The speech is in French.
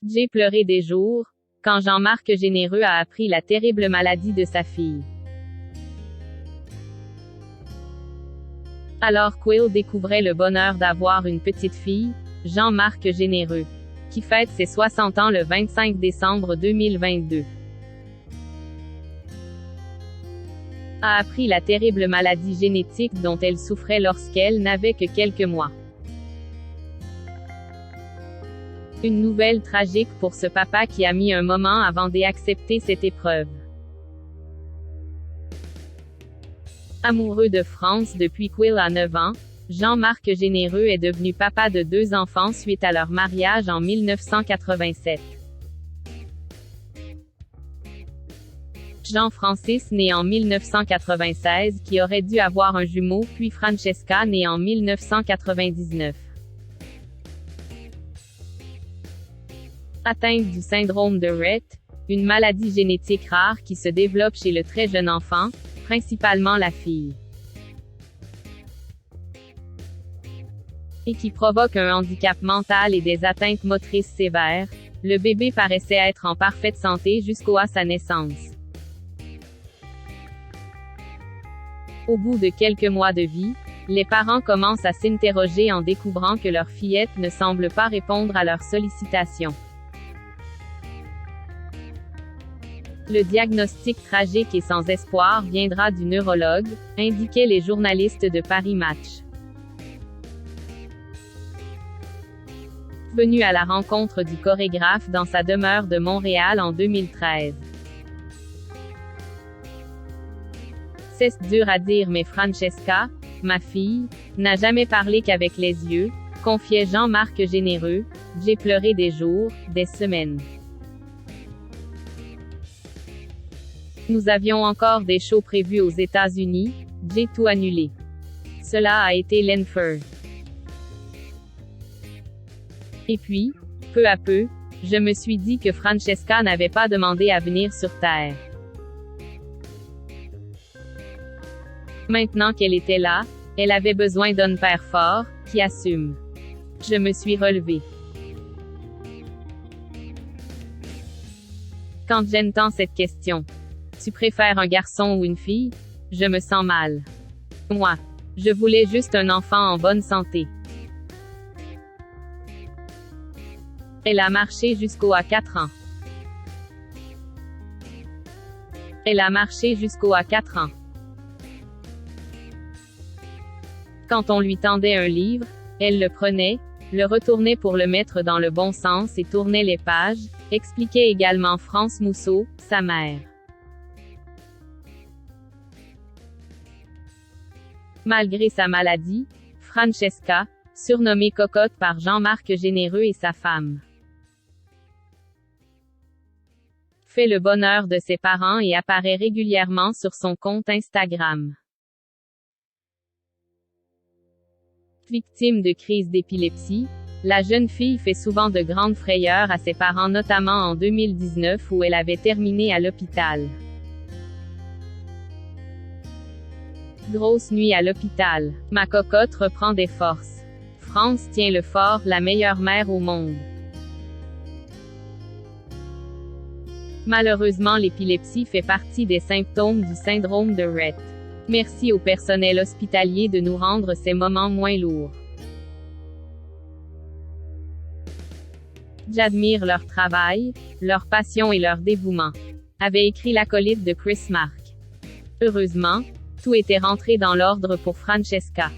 J'ai pleuré des jours, quand Jean-Marc Généreux a appris la terrible maladie de sa fille. Alors Quill découvrait le bonheur d'avoir une petite fille, Jean-Marc Généreux, qui fête ses 60 ans le 25 décembre 2022. A appris la terrible maladie génétique dont elle souffrait lorsqu'elle n'avait que quelques mois. Une nouvelle tragique pour ce papa qui a mis un moment avant d'accepter cette épreuve. Amoureux de France depuis Quill a 9 ans, Jean-Marc Généreux est devenu papa de 2 enfants suite à leur mariage en 1987. Jean-Francis né en 1996 qui aurait dû avoir un jumeau, puis Francesca née en 1999. Atteinte du syndrome de Rett, une maladie génétique rare qui se développe chez le très jeune enfant, principalement la fille, et qui provoque un handicap mental et des atteintes motrices sévères. Le bébé paraissait être en parfaite santé jusqu'à sa naissance. Au bout de quelques mois de vie, les parents commencent à s'interroger en découvrant que leur fillette ne semble pas répondre à leurs sollicitations. Le diagnostic tragique et sans espoir viendra du neurologue, indiquaient les journalistes de Paris Match. Venu à la rencontre du chorégraphe dans sa demeure de Montréal en 2013. C'est dur à dire mais Francesca, ma fille, n'a jamais parlé qu'avec les yeux, confiait Jean-Marc Généreux. J'ai pleuré des jours, des semaines. Nous avions encore des shows prévus aux États-Unis, j'ai tout annulé. Cela a été l'enfer. Et puis, peu à peu, je me suis dit que Francesca n'avait pas demandé à venir sur Terre. Maintenant qu'elle était là, elle avait besoin d'un père fort, qui assume. Je me suis relevée. Quand j'entends cette question, tu préfères un garçon ou une fille? Je me sens mal. Moi, je voulais juste un enfant en bonne santé. Elle a marché jusqu'à 4 ans. Elle a marché jusqu'à 4 ans. Quand on lui tendait un livre, elle le prenait, le retournait pour le mettre dans le bon sens et tournait les pages, expliquait également France Mousseau, sa mère. Malgré sa maladie, Francesca, surnommée Cocotte par Jean-Marc Généreux et sa femme, fait le bonheur de ses parents et apparaît régulièrement sur son compte Instagram. Victime de crise d'épilepsie, la jeune fille fait souvent de grandes frayeurs à ses parents notamment en 2019 où elle avait terminé à l'hôpital. Grosse nuit à l'hôpital. Ma cocotte reprend des forces. France tient le fort, la meilleure mère au monde. Malheureusement l'épilepsie fait partie des symptômes du syndrome de Rett. Merci au personnel hospitalier de nous rendre ces moments moins lourds. J'admire leur travail, leur passion et leur dévouement, avait écrit l'acolyte de Chris Mark. Heureusement, tout était rentré dans l'ordre pour Francesca.